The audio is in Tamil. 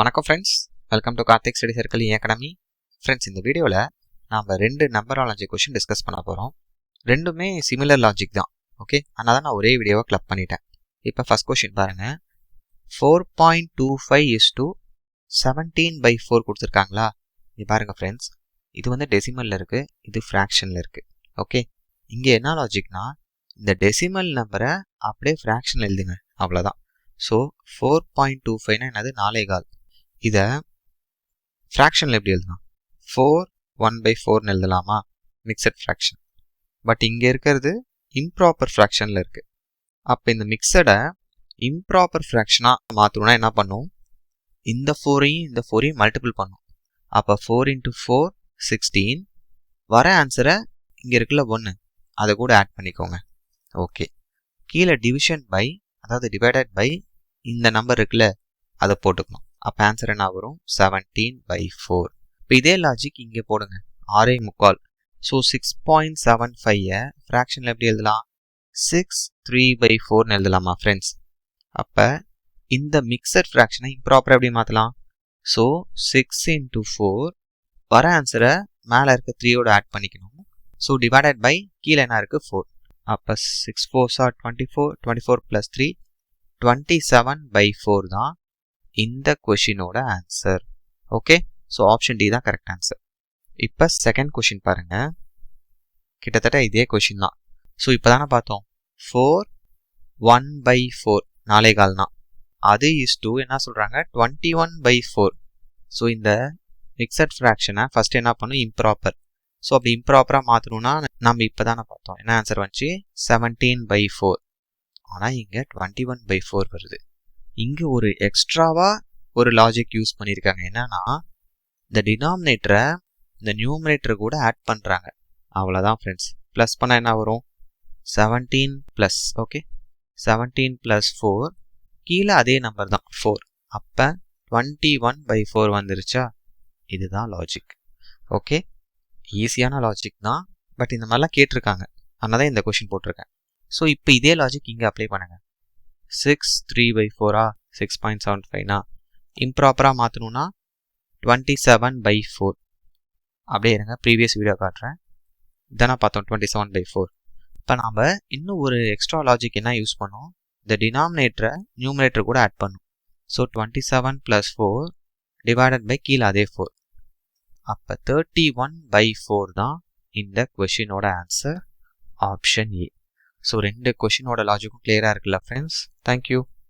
வணக்கம் friends, welcome to Karthik study circle academy. Friends, இந்த வீடியோவில் நாம் 2 நம்பராலஜி கொஷின் டிஸ்கஸ் பண்ண போகிறோம். ரெண்டுமே சிமிலர் லாஜிக் தான். ஓகே, அதனால தான் நான் ஒரே வீடியோவை கிளப் பண்ணிட்டேன். இப்போ ஃபர்ஸ்ட் கொஷின் பாருங்கள். 4.25 17/4 கொடுத்துருக்காங்களா? இது பாருங்கள் ஃப்ரெண்ட்ஸ், இது வந்து டெசிமலில் இருக்குது, இது ஃப்ராக்ஷனில் இருக்குது. ஓகே, இங்கே என்ன லாஜிக்னா, இந்த டெசிமல் நம்பரை அப்படியே ஃப்ராக்ஷன் எழுதுங்க, அவ்வளோதான். ஸோ 4.25 என்னது 4.25. இதை ஃப்ராக்ஷனில் எப்படி எழுதலாம்? 4 1/4 எழுதலாமா? Mixed fraction. பட் இங்கே இருக்கிறது இம்ப்ராப்பர் ஃப்ராக்ஷனில் இருக்குது. அப்போ இந்த மிக்சடை இம்ப்ராப்பர் ஃப்ராக்ஷனாக மாற்றணும்னா என்ன பண்ணும்? இந்த 4ஐயும் மல்டிபிள் பண்ணும். அப்போ 4 × 4 16. வர ஆன்சரை இங்கே இருக்குல்ல 1, அதை கூட ஆட் பண்ணிக்கோங்க. ஓகே, கீழே டிவிஷன் பை, அதாவது டிவைடட் பை இந்த நம்பர் இருக்குல்ல, அதை போட்டுக்கணும். அப்போ ஆன்சர் என்ன வரும்? 17/4. இப்போ இதே லாஜிக் இங்கே போடுங்க, 6.25. ஸோ 6.75 ஃப்ராக்ஷனில் எப்படி எழுதலாம்? 6 3/4 எழுதலாமா ஃப்ரெண்ட்ஸ்? அப்போ இந்த மிக்சட் ஃப்ராக்ஷனை இம்ப்ராப்பராக எப்படி மாற்றலாம்? ஸோ 6 × 4, வர ஆன்சரை மேலே இருக்க 3யோட ஆட் பண்ணிக்கணும். ஸோ டிவைடட் பை கீழே என்ன இருக்குது? 4. அப்போ 6 4s are 24, 24 + 3 27/4 தான் இந்த கொஷினோட answer. Okay, so option D தான் கரெக்ட் ஆன்சர். இப்போ செகண்ட் கொஷின் பாருங்க, கிட்டத்தட்ட இதே கொஷின் தான். ஸோ இப்போ தானே பார்த்தோம் 4 1/4 4.25 அது என்ன சொல்கிறாங்க? 21/4. ஸோ இந்த மிக்சட் ஃப்ராக்ஷனை ஃபர்ஸ்ட் என்ன பண்ணும்? இம்ப்ராப்பர். ஸோ அப்படி இம்ப்ராப்பராக மாற்றணும்னா நம்ம இப்போ தானே பார்த்தோம், என்ன ஆன்சர் வந்துச்சு? 17/4. ஆனால் இங்கே 21/4 வருது. இங்கே ஒரு எக்ஸ்ட்ராவாக ஒரு லாஜிக் யூஸ் பண்ணியிருக்காங்க. என்னன்னா, இந்த டினாமினேட்டரை இந்த நியூமரேட்டரை கூட ஆட் பண்ணுறாங்க. அவ்வளோதான் ஃப்ரெண்ட்ஸ். ப்ளஸ் பண்ணால் என்ன வரும்? 17 +, ஓகே, 17 + 4, கீழே அதே நம்பர் தான் 4. அப்போ 21/4 வந்துருச்சா? இதுதான் லாஜிக். ஓகே, ஈஸியான லாஜிக் தான், பட் இந்த மாதிரிலாம் கேட்டிருக்காங்க, அதனால தான் இந்த கொஷின் போட்டிருக்கேன். ஸோ இப்போ இதே லாஜிக் இங்கே அப்ளை பண்ணுங்க. 6 3/4 6.75 இம்ப்ராப்பராக மாற்றணும்னா 27/4. அப்படியே இருங்க, ப்ரீவியஸ் வீடியோ காட்டுறேன். இதானே பார்த்தோம் 27/4. இப்போ நாம் இன்னும் ஒரு எக்ஸ்ட்ரா லாஜிக் என்ன யூஸ் பண்ணோம்? இந்த டினாமினேட்டரை நியூமரேட்டர் கூட ஆட் பண்ணும். ஸோ 27 + 4 டிவைடட் பை கீழே அதே 4. அப்போ 31/4 தான் இந்த கொஷினோட ஆன்சர், ஆப்ஷன் ஏ. ஸோ 2 கொஷினோட லாஜிக்கும் கிளியராக இருக்குல்ல ஃப்ரெண்ட்ஸ்? தேங்க்யூ.